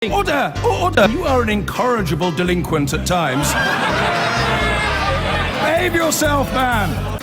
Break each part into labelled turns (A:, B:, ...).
A: Order! Order! You are an incorrigible delinquent at times. Behave yourself, man!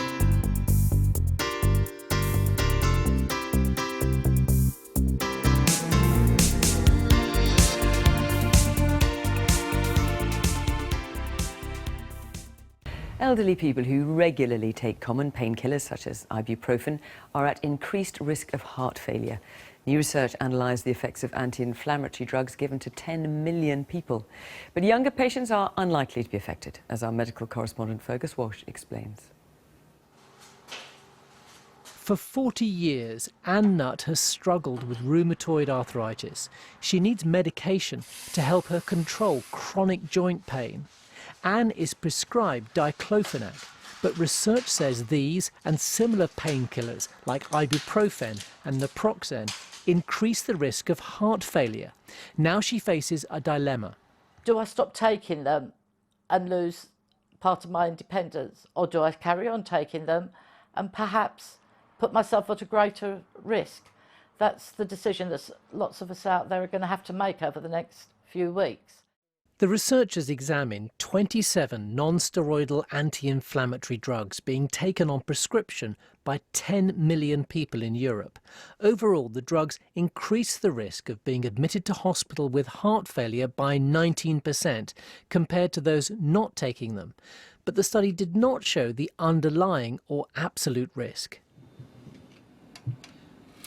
B: Elderly people who regularly take common painkillers such as ibuprofen are at increased risk of heart failure. New research analysed the effects of anti-inflammatory drugs given to 10 million people. But younger patients are unlikely to be affected, as our medical correspondent Fergus Walsh explains.
C: For 40 years, Anne Nutt has struggled with rheumatoid arthritis. She needs medication to help her control chronic joint pain. Anne is prescribed diclofenac, but research says these and similar painkillers like ibuprofen and naproxen increase the risk of heart failure. Now she faces a dilemma.
D: Do I stop taking them and lose part of my independence, or do I carry on taking them and perhaps put myself at a greater risk? That's the decision that lots of us out there are going to have to make over the next few weeks.
C: The researchers examined 27 non-steroidal anti-inflammatory drugs being taken on prescription by 10 million people in Europe. Overall, the drugs increase the risk of being admitted to hospital with heart failure by 19% compared to those not taking them. But the study did not show the underlying or absolute risk.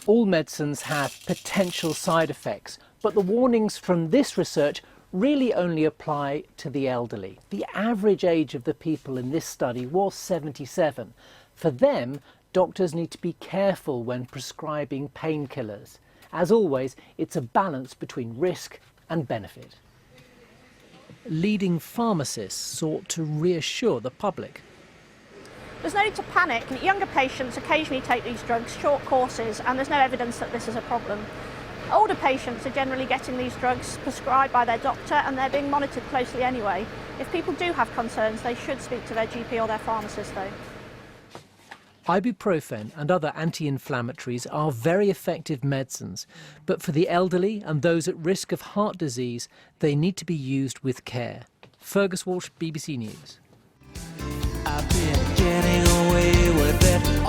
C: All medicines have potential side effects, but the warnings from this research really only apply to the elderly. The average age of the people in this study was 77. For them, doctors need to be careful when prescribing painkillers. As always, it's a balance between risk and benefit. Leading pharmacists sought to reassure the public.
E: There's no need to panic. Younger patients occasionally take these drugs, short courses, and there's no evidence that this is a problem. Older patients are generally getting these drugs prescribed by their doctor, and they're being monitored closely anyway. If people do have concerns, they should speak to their GP or their pharmacist though.
C: Ibuprofen and other anti-inflammatories are very effective medicines, but for the elderly and those at risk of heart disease, they need to be used with care. Fergus Walsh, BBC News.
F: I've been getting away with it.